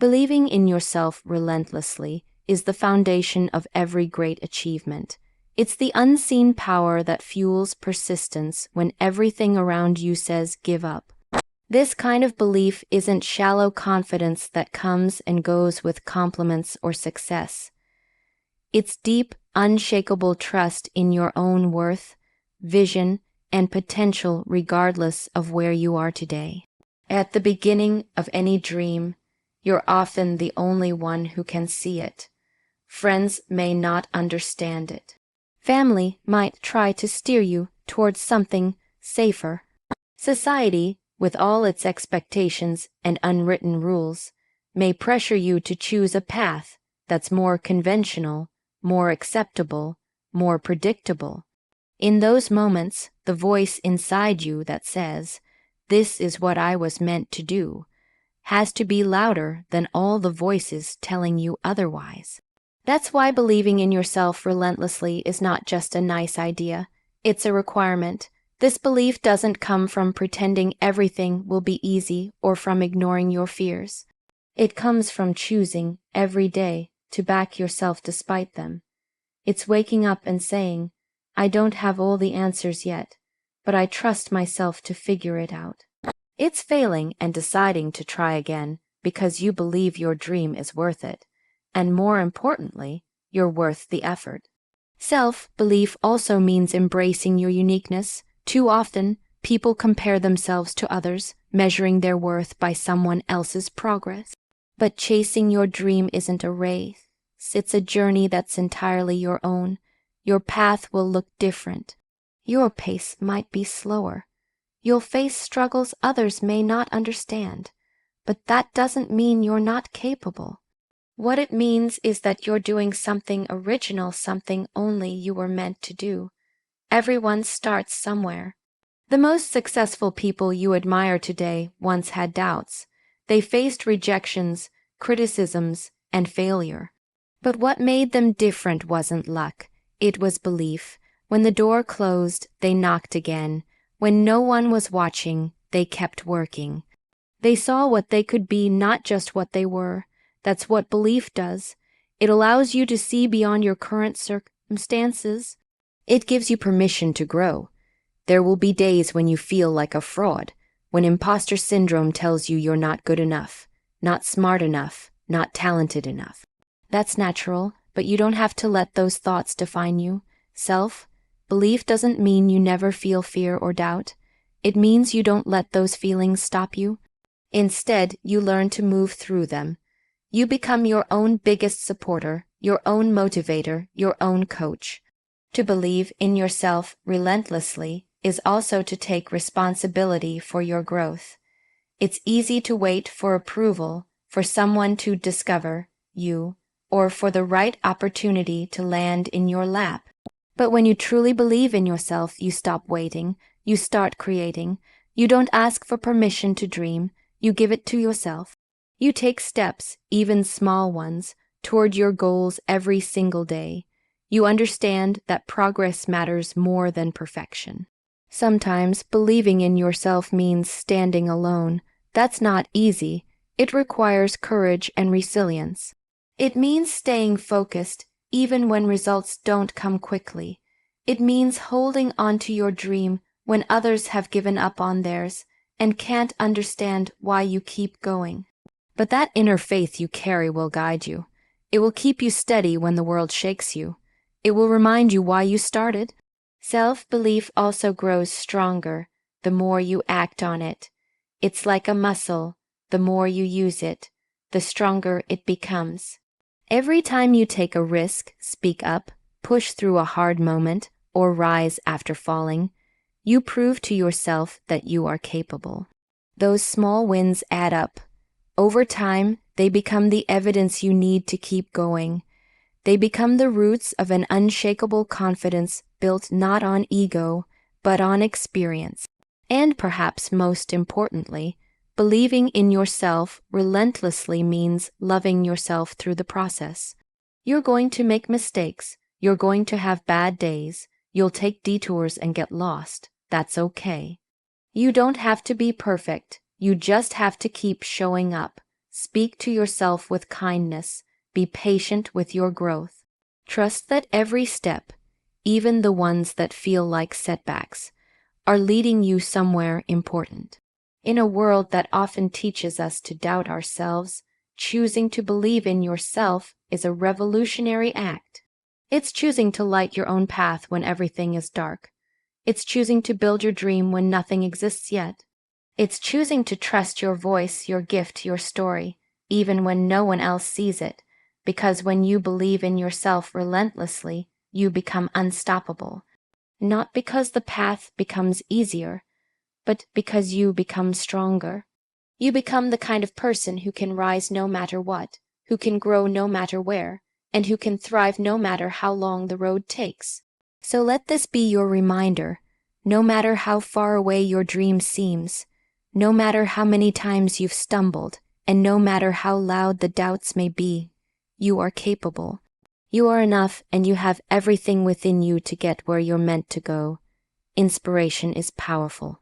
Believing in yourself relentlessly is the foundation of every great achievement. It's the unseen power that fuels persistence when everything around you says give up. This kind of belief isn't shallow confidence that comes and goes with compliments or success. It's deep, unshakable trust in your own worth, vision, and potential regardless of where you are today. At the beginning of any dream, you're often the only one who can see it. Friends may not understand it. Family might try to steer you towards something safer. Society, with all its expectations and unwritten rules, may pressure you to choose a path that's more conventional, more acceptable, more predictable. In those moments, the voice inside you that says, "This is what I was meant to do," has to be louder than all the voices telling you otherwise. That's why believing in yourself relentlessly is not just a nice idea, it's a requirement. This belief doesn't come from pretending everything will be easy or from ignoring your fears. It comes from choosing every day to back yourself despite them. It's waking up and saying, "I don't have all the answers yet, but I trust myself to figure it out." It's failing and deciding to try again because you believe your dream is worth it, and more importantly, you're worth the effort. Self-belief also means embracing your uniqueness. Too often, people compare themselves to others, measuring their worth by someone else's progress. But chasing your dream isn't a race. It's a journey that's entirely your own. Your path will look different. Your pace might be slower. You'll face struggles others may not understand, but that doesn't mean you're not capable. What it means is that you're doing something original, something only you were meant to do. Everyone starts somewhere. The most successful people you admire today once had doubts. They faced rejections, criticisms, and failure. But what made them different wasn't luck. It was belief. When the door closed, they knocked again. When no one was watching, they kept working. They saw what they could be, not just what they were. That's what belief does. It allows you to see beyond your current circumstances. It gives you permission to grow. There will be days when you feel like a fraud, when imposter syndrome tells you you're not good enough, not smart enough, not talented enough. That's natural, but you don't have to let those thoughts define you. Self-belief doesn't mean you never feel fear or doubt. It means you don't let those feelings stop you. Instead, you learn to move through them. You become your own biggest supporter, your own motivator, your own coach. To believe in yourself relentlessly is also to take responsibility for your growth. It's easy to wait for approval, for someone to discover you, or for the right opportunity to land in your lap. But when you truly believe in yourself, you stop waiting, you start creating. You don't ask for permission to dream, you give it to yourself. You take steps, even small ones, toward your goals every single day. You understand that progress matters more than perfection. Sometimes believing in yourself means standing alone. That's not easy. It requires courage and resilience. It means staying focused even when results don't come quickly. It means holding on to your dream when others have given up on theirs and can't understand why you keep going. But that inner faith you carry will guide you. It will keep you steady when the world shakes you. It will remind you why you started. Self-belief also grows stronger the more you act on it. It's like a muscle. The more you use it, the stronger it becomes. Every time you take a risk, speak up, push through a hard moment, or rise after falling, you prove to yourself that you are capable. Those small wins add up. Over time, they become the evidence you need to keep going. They become the roots of an unshakable confidence built not on ego, but on experience. And perhaps most importantly, believing in yourself relentlessly means loving yourself through the process. You're going to make mistakes. You're going to have bad days. You'll take detours and get lost. That's okay. You don't have to be perfect. You just have to keep showing up, Speak to yourself with kindness. Be patient with your growth. Trust that every step, even the ones that feel like setbacks, are leading you somewhere important. In a world that often teaches us to doubt ourselves, choosing to believe in yourself is a revolutionary act. It's choosing to light your own path when everything is dark. It's choosing to build your dream when nothing exists yet. It's choosing to trust your voice, your gift, your story, even when no one else sees it, because when you believe in yourself relentlessly, you become unstoppable. Not because the path becomes easier, but because you become stronger. You become the kind of person who can rise no matter what, who can grow no matter where, and who can thrive no matter how long the road takes. So let this be your reminder, no matter how far away your dream seems, no matter how many times you've stumbled, and no matter how loud the doubts may be, you are capable. You are enough, and you have everything within you to get where you're meant to go. Inspiration is powerful.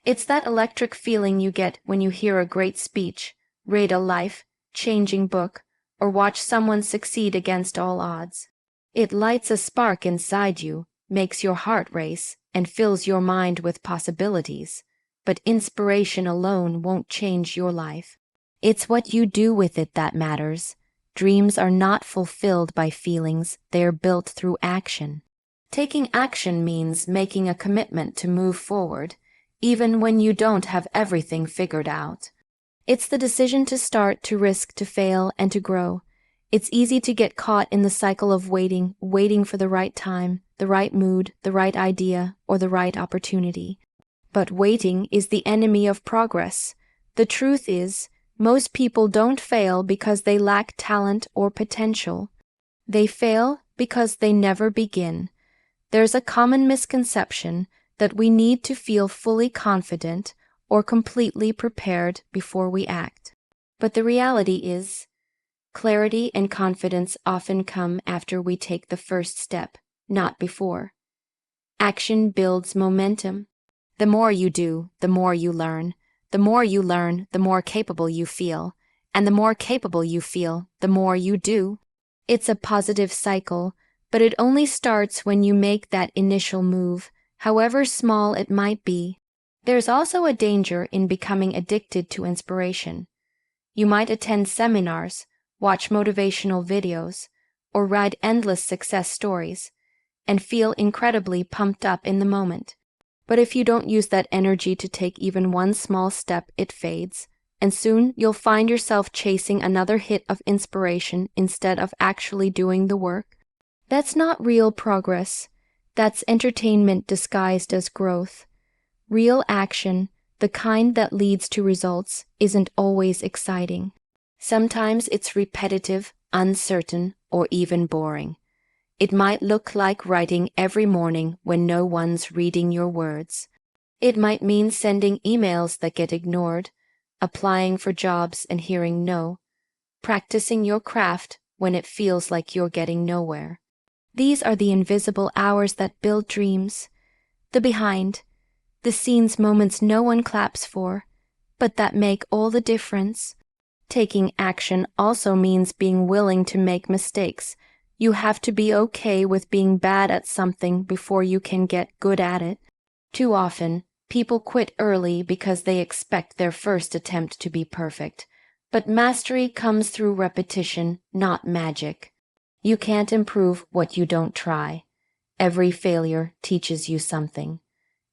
It's that electric feeling you get when you hear a great speech, read a life-changing book, or watch someone succeed against all odds. It lights a spark inside you, makes your heart race, and fills your mind with possibilities. But inspiration alone won't change your life. It's what you do with it that matters. Dreams are not fulfilled by feelings, they are built through action. Taking action means making a commitment to move forward, even when you don't have everything figured out. It's the decision to start, to risk, to fail, and to grow. It's easy to get caught in the cycle of waiting for the right time, the right mood, the right idea, or the right opportunity. But waiting is the enemy of progress. The truth is, most people don't fail because they lack talent or potential. They fail because they never begin. There's a common misconception that we need to feel fully confident or completely prepared before we act. But the reality is, clarity and confidence often come after we take the first step, not before. Action builds momentum. The more you do, the more you learn. The more you learn, the more capable you feel. And the more capable you feel, the more you do. It's a positive cycle, but it only starts when you make that initial move, however small it might be. There's also a danger in becoming addicted to inspiration. You might attend seminars, watch motivational videos, or read endless success stories, and feel incredibly pumped up in the moment. But if you don't use that energy to take even one small step, it fades, and soon you'll find yourself chasing another hit of inspiration instead of actually doing the work. That's not real progress. That's entertainment disguised as growth. Real action, the kind that leads to results, isn't always exciting. Sometimes it's repetitive, uncertain, or even boring. It might look like writing every morning when no one's reading your words. It might mean sending emails that get ignored, applying for jobs and hearing no, practicing your craft when it feels like you're getting nowhere. These are the invisible hours that build dreams, the behind, the scenes moments no one claps for, but that make all the difference. Taking action also means being willing to make mistakes. You have to be okay with being bad at something before you can get good at it. Too often, people quit early because they expect their first attempt to be perfect. But mastery comes through repetition, not magic. You can't improve what you don't try. Every failure teaches you something.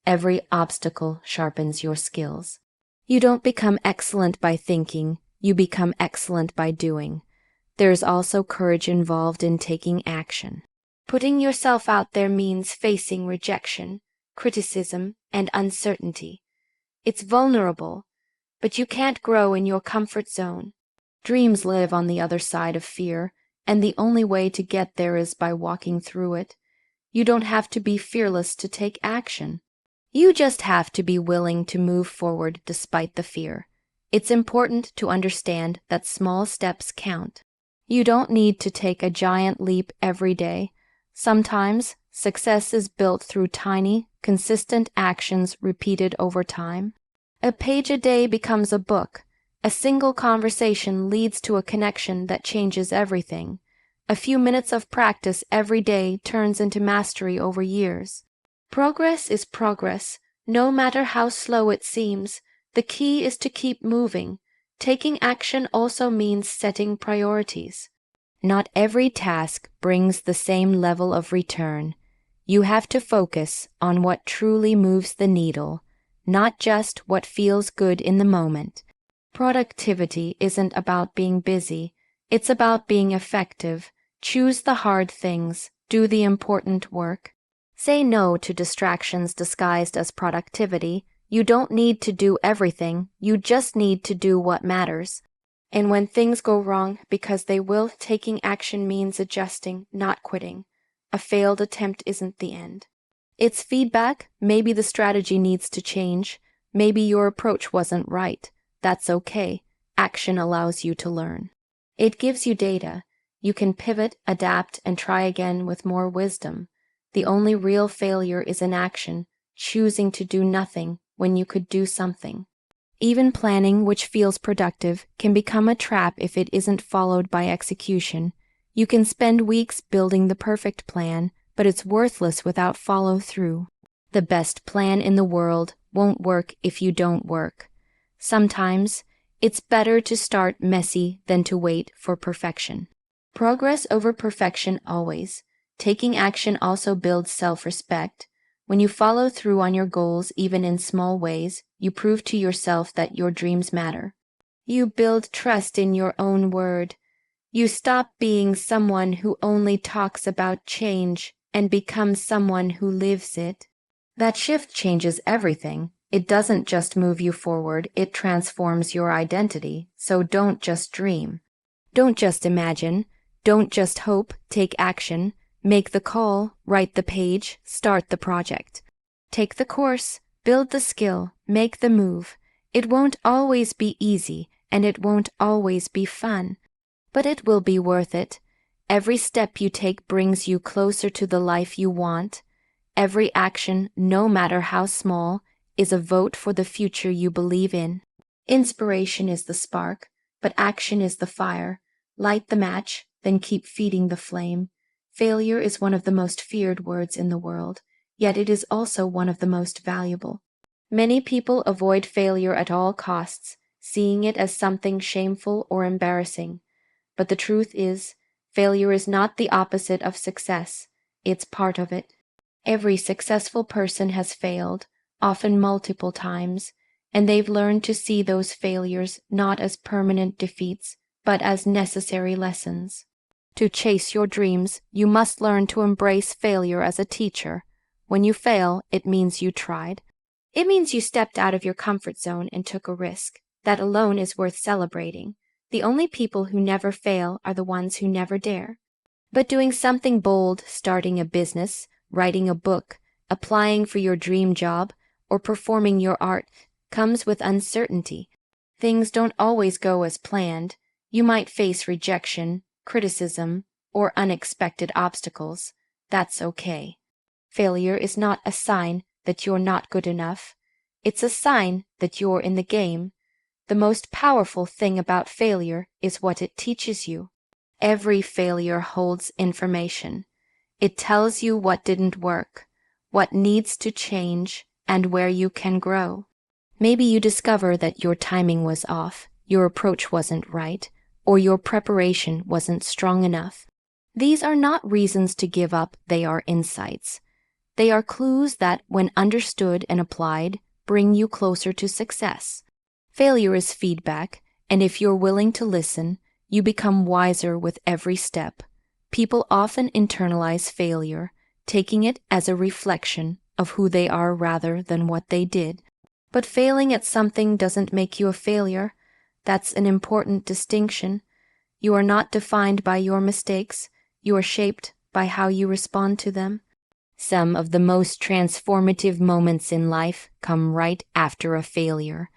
Every obstacle sharpens your skills. You don't become excellent by thinking, you become excellent by doing. There's also courage involved in taking action. Putting yourself out there means facing rejection, criticism, and uncertainty. It's vulnerable, but you can't grow in your comfort zone. Dreams live on the other side of fear, and the only way to get there is by walking through it. You don't have to be fearless to take action. You just have to be willing to move forward despite the fear. It's important to understand that small steps count. You don't need to take a giant leap every day. Sometimes, success is built through tiny, consistent actions repeated over time. A page a day becomes a book, A single conversation leads to a connection that changes everything. A few minutes of practice every day turns into mastery over years. Progress is progress, no matter how slow it seems. The key is to keep moving. Taking action also means setting priorities. Not every task brings the same level of return. You have to focus on what truly moves the needle, not just what feels good in the moment. Productivity isn't about being busy, it's about being effective. Choose the hard things, do the important work. Say no to distractions disguised as productivity. You don't need to do everything, you just need to do what matters. And when things go wrong, because they will, taking action means adjusting, not quitting. A failed attempt isn't the end. It's feedback. Maybe the strategy needs to change. Maybe your approach wasn't right. That's okay. Action allows you to learn. It gives you data. You can pivot, adapt, and try again with more wisdom. The only real failure is inaction, choosing to do nothing when you could do something. Even planning, which feels productive, can become a trap if it isn't followed by execution. You can spend weeks building the perfect plan, but it's worthless without follow-through. The best plan in the world won't work if you don't work. Sometimes, it's better to start messy than to wait for perfection. Progress over perfection always. Taking action also builds self-respect. When you follow through on your goals, even in small ways, you prove to yourself that your dreams matter. You build trust in your own word. You stop being someone who only talks about change and become someone who lives it. That shift changes everything. It doesn't just move you forward, it transforms your identity. So don't just dream. Don't just imagine. Don't just hope. Take action. Make the call, write the page, start the project. Take the course, build the skill, make the move. It won't always be easy, and it won't always be fun. But it will be worth it. Every step you take brings you closer to the life you want. Every action, no matter how small, is a vote for the future you believe in. Inspiration is the spark, but action is the fire. Light the match, then keep feeding the flame. Failure is one of the most feared words in the world, yet it is also one of the most valuable. Many people avoid failure at all costs, seeing it as something shameful or embarrassing. But the truth is, failure is not the opposite of success, it's part of it. Every successful person has failed, often multiple times, and they've learned to see those failures not as permanent defeats, but as necessary lessons. To chase your dreams, you must learn to embrace failure as a teacher. When you fail, it means you tried. It means you stepped out of your comfort zone and took a risk. That alone is worth celebrating. The only people who never fail are the ones who never dare. But doing something bold, starting a business, writing a book, applying for your dream job, or performing your art comes with uncertainty. Things don't always go as planned. You might face rejection, criticism, or unexpected obstacles. That's okay. Failure is not a sign that you're not good enough. It's a sign that you're in the game. The most powerful thing about failure is what it teaches you. Every failure holds information. It tells you what didn't work, what needs to change, and where you can grow. Maybe you discover that your timing was off, your approach wasn't right, or your preparation wasn't strong enough. These are not reasons to give up, they are insights. They are clues that, when understood and applied, bring you closer to success. Failure is feedback, and if you're willing to listen, you become wiser with every step. People often internalize failure, taking it as a reflection of who they are rather than what they did. But failing at something doesn't make you a failure. That's an important distinction. You are not defined by your mistakes. You are shaped by how you respond to them. Some of the most transformative moments in life come right after a failure.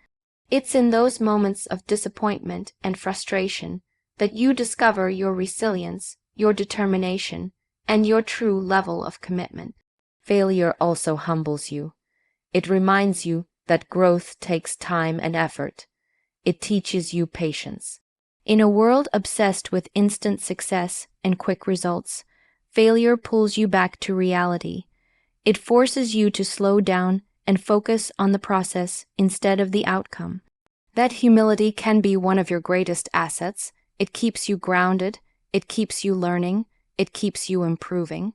It's in those moments of disappointment and frustration that you discover your resilience, your determination, and your true level of commitment. Failure also humbles you. It reminds you that growth takes time and effort. it teaches you patience. In a world obsessed with instant success and quick results, failure pulls you back to reality. It forces you to slow down and focus on the process instead of the outcome. That humility can be one of your greatest assets. It keeps you grounded, it keeps you learning, it keeps you improving.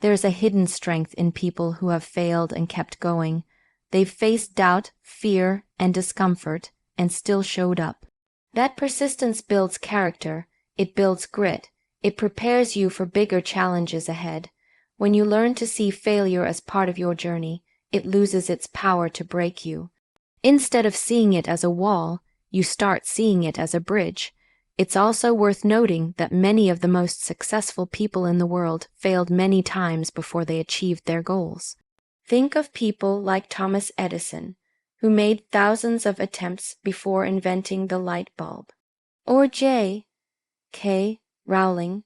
There's a hidden strength in people who have failed and kept going. They've faced doubt, fear, and discomfort, and still showed up. That persistence builds character, it builds grit, it prepares you for bigger challenges ahead. When you learn to see failure as part of your journey, it loses its power to break you. Instead of seeing it as a wall, you start seeing it as a bridge. It's also worth noting that many of the most successful people in the world failed many times before they achieved their goals. Think of people like Thomas Edison, who made thousands of attempts before inventing the light bulb, or J.K. Rowling,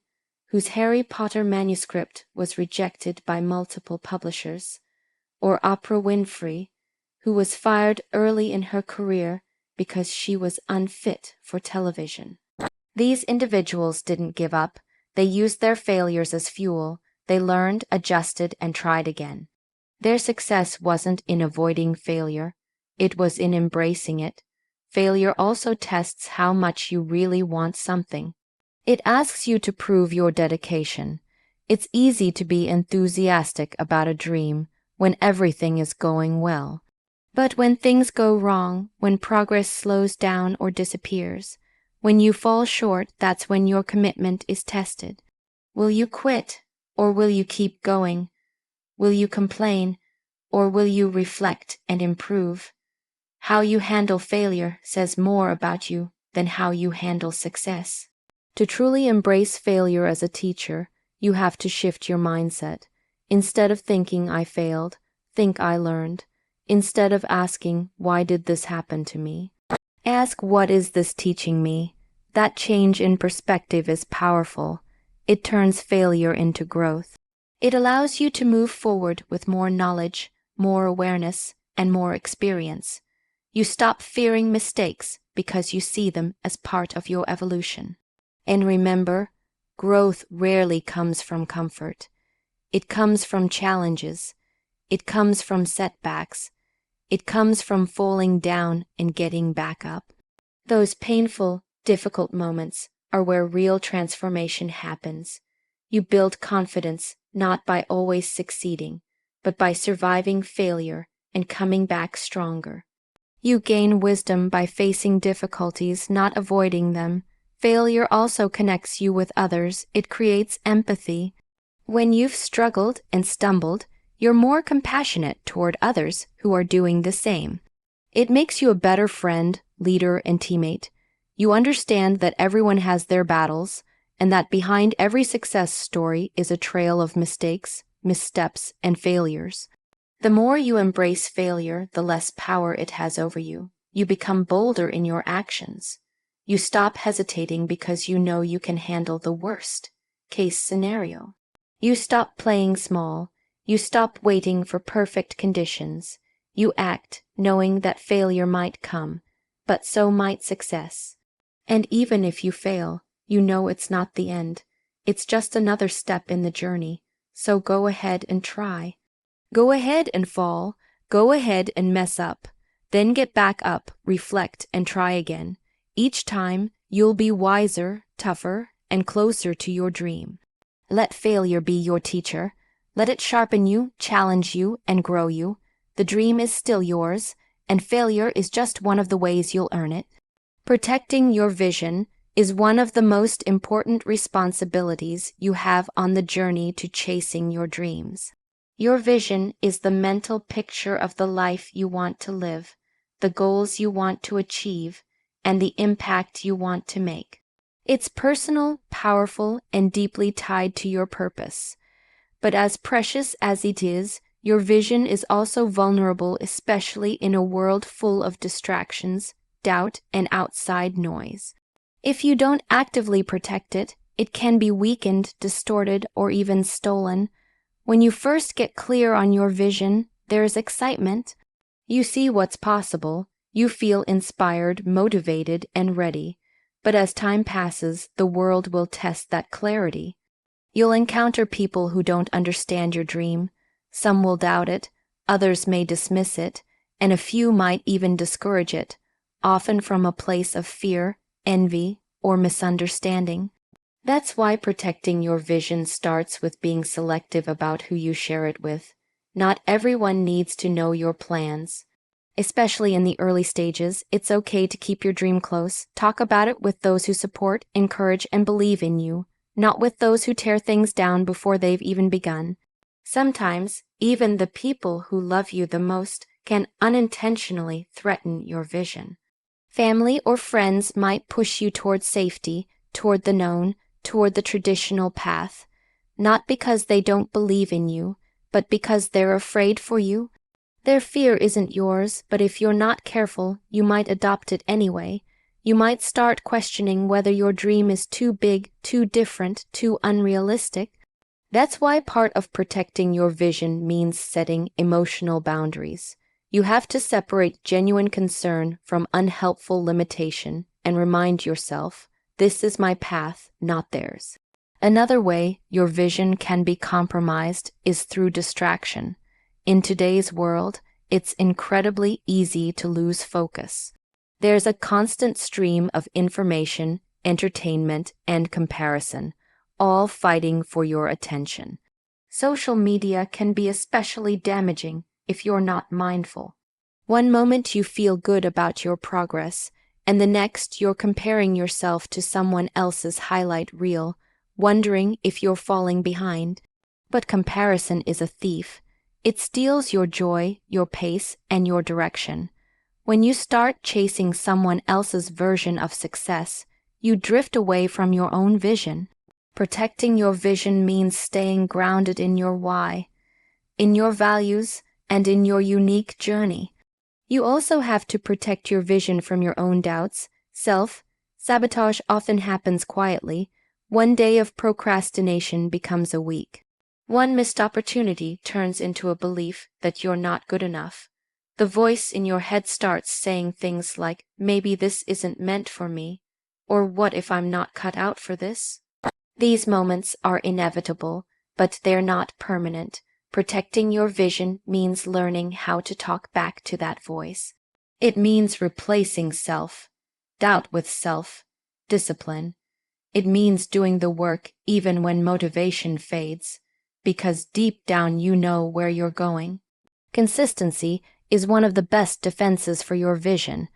whose Harry Potter manuscript was rejected by multiple publishers, or Oprah Winfrey, who was fired early in her career because she was unfit for television. These individuals didn't give up. They used their failures as fuel. They learned, adjusted, and tried again. Their success wasn't in avoiding failure. It was in embracing it. Failure also tests how much you really want something. It asks you to prove your dedication. It's easy to be enthusiastic about a dream when everything is going well. But when things go wrong, when progress slows down or disappears, when you fall short, that's when your commitment is tested. Will you quit, or will you keep going? Will you complain, or will you reflect and improve? How you handle failure says more about you than how you handle success. To truly embrace failure as a teacher, you have to shift your mindset. Instead of thinking I failed, think I learned. Instead of asking, why did this happen to me? Ask, what is this teaching me? That change in perspective is powerful. It turns failure into growth. It allows you to move forward with more knowledge, more awareness, and more experience. You stop fearing mistakes because you see them as part of your evolution. And remember, growth rarely comes from comfort. It comes from challenges. It comes from setbacks. It comes from falling down and getting back up. Those painful, difficult moments are where real transformation happens. You build confidence not by always succeeding, but by surviving failure and coming back stronger. You gain wisdom by facing difficulties, not avoiding them. Failure also connects you with others. It creates empathy. When you've struggled and stumbled, you're more compassionate toward others who are doing the same. It makes you a better friend, leader, and teammate. You understand that everyone has their battles, and that behind every success story is a trail of mistakes, missteps, and failures. The more you embrace failure, the less power it has over you. You become bolder in your actions. You stop hesitating because you know you can handle the worst case scenario. You stop playing small. You stop waiting for perfect conditions. You act knowing that failure might come, but so might success. And even if you fail, you know it's not the end. It's just another step in the journey. So go ahead and try. Go ahead and fall. Go ahead and mess up. Then get back up, reflect, and try again. Each time, you'll be wiser, tougher, and closer to your dream. Let failure be your teacher. Let it sharpen you, challenge you, and grow you. The dream is still yours, and failure is just one of the ways you'll earn it. Protecting your vision is one of the most important responsibilities you have on the journey to chasing your dreams. Your vision is the mental picture of the life you want to live, the goals you want to achieve, and the impact you want to make. It's personal, powerful, and deeply tied to your purpose. But as precious as it is, your vision is also vulnerable, especially in a world full of distractions, doubt, and outside noise. If you don't actively protect it, it can be weakened, distorted, or even stolen. When you first get clear on your vision, there's excitement. You see what's possible. You feel inspired, motivated, and ready. But as time passes, the world will test that clarity. You'll encounter people who don't understand your dream. Some will doubt it, others may dismiss it, and a few might even discourage it, often from a place of fear, envy, or misunderstanding. That's why protecting your vision starts with being selective about who you share it with. Not everyone needs to know your plans. Especially in the early stages, it's okay to keep your dream close. Talk about it with those who support, encourage, and believe in you, not with those who tear things down before they've even begun. Sometimes, even the people who love you the most can unintentionally threaten your vision. Family or friends might push you toward safety, toward the known, toward the traditional path, not because they don't believe in you, but because they're afraid for you. Their fear isn't yours, but if you're not careful, you might adopt it anyway. You might start questioning whether your dream is too big, too different, too unrealistic. That's why part of protecting your vision means setting emotional boundaries. You have to separate genuine concern from unhelpful limitation and remind yourself, this is my path, not theirs. Another way your vision can be compromised is through distraction. In today's world, it's incredibly easy to lose focus. There's a constant stream of information, entertainment, and comparison, all fighting for your attention. Social media can be especially damaging if you're not mindful. One moment you feel good about your progress, and the next you're comparing yourself to someone else's highlight reel, wondering if you're falling behind. But comparison is a thief. It steals your joy, your pace, and your direction. When you start chasing someone else's version of success, you drift away from your own vision. Protecting your vision means staying grounded in your why, in your values, and in your unique journey. You also have to protect your vision from your own doubts. Self-sabotage often happens quietly. One day of procrastination becomes a week. One missed opportunity turns into a belief that you're not good enough. The voice in your head starts saying things like, maybe this isn't meant for me, or what if I'm not cut out for this? These moments are inevitable, but they're not permanent. Protecting your vision means learning how to talk back to that voice. It means replacing self-doubt with self-discipline. It means doing the work even when motivation fades, because deep down you know where you're going. Consistency is one of the best defenses for your vision.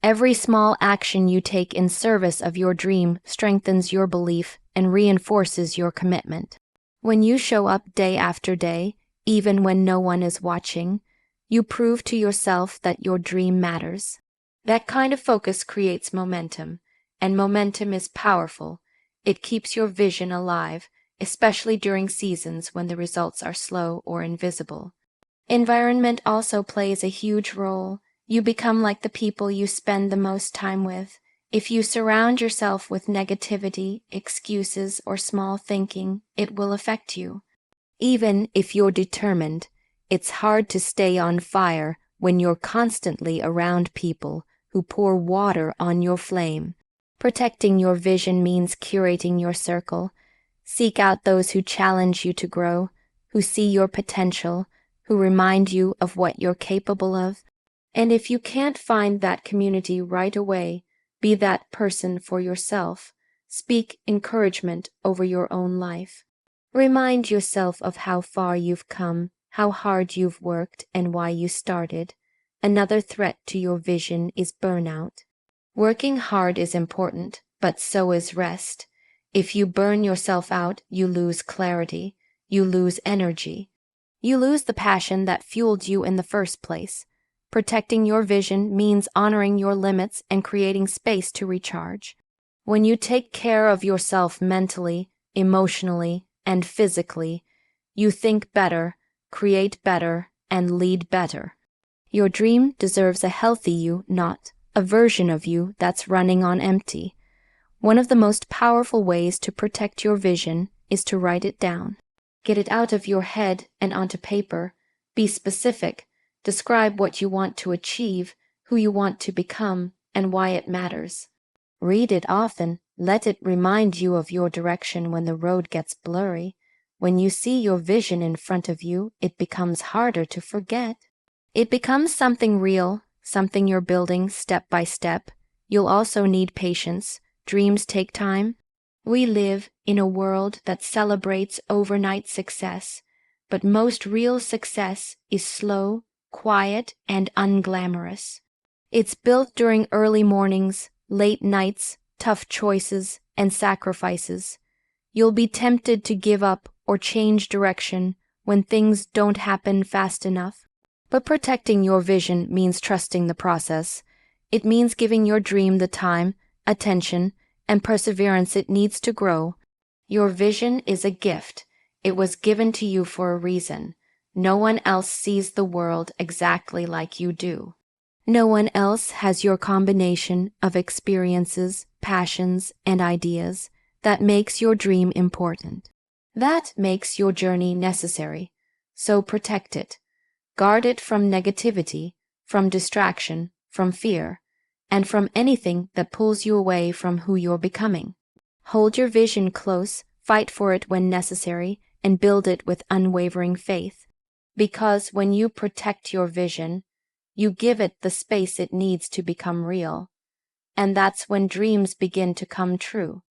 Every small action you take in service of your dream strengthens your belief and reinforces your commitment. When you show up day after day, even when no one is watching, you prove to yourself that your dream matters. That kind of focus creates momentum, and momentum is powerful. It keeps your vision alive, especially during seasons when the results are slow or invisible. Environment also plays a huge role. You become like the people you spend the most time with. If you surround yourself with negativity, excuses, or small thinking, it will affect you. Even if you're determined, it's hard to stay on fire when you're constantly around people who pour water on your flame. Protecting your vision means curating your circle. Seek out those who challenge you to grow, who see your potential, who remind you of what you're capable of. And if you can't find that community right away, be that person for yourself. Speak encouragement over your own life. Remind yourself of how far you've come, how hard you've worked, and why you started. Another threat to your vision is burnout. Working hard is important, but so is rest. If you burn yourself out, you lose clarity, you lose energy. You lose the passion that fueled you in the first place. Protecting your vision means honoring your limits and creating space to recharge. When you take care of yourself mentally, emotionally, and physically, you think better, create better, and lead better. Your dream deserves a healthy you, not a version of you that's running on empty. One of the most powerful ways to protect your vision is to write it down. Get it out of your head and onto paper. Be specific. Describe what you want to achieve. who you want to become, and why it matters. Read it often. Let it remind you of your direction when the road gets blurry. When you see your vision in front of you, it becomes harder to forget. It becomes something real, something you're building step by step. You'll also need patience. Dreams take time. We live in a world that celebrates overnight success, but most real success is slow, quiet, and unglamorous. It's built during early mornings, late nights, tough choices, and sacrifices. You'll be tempted to give up or change direction when things don't happen fast enough. But protecting your vision means trusting the process. It means giving your dream the time, attention, and perseverance it needs to grow. Your vision is a gift. It was given to you for a reason. No one else sees the world exactly like you do. No one else has your combination of experiences, passions, and ideas that makes your dream important. That makes your journey necessary. So protect it. Guard it from negativity, from distraction, from fear, and from anything that pulls you away from who you're becoming. Hold your vision close, fight for it when necessary, and build it with unwavering faith. Because when you protect your vision, you give it the space it needs to become real. And that's when dreams begin to come true.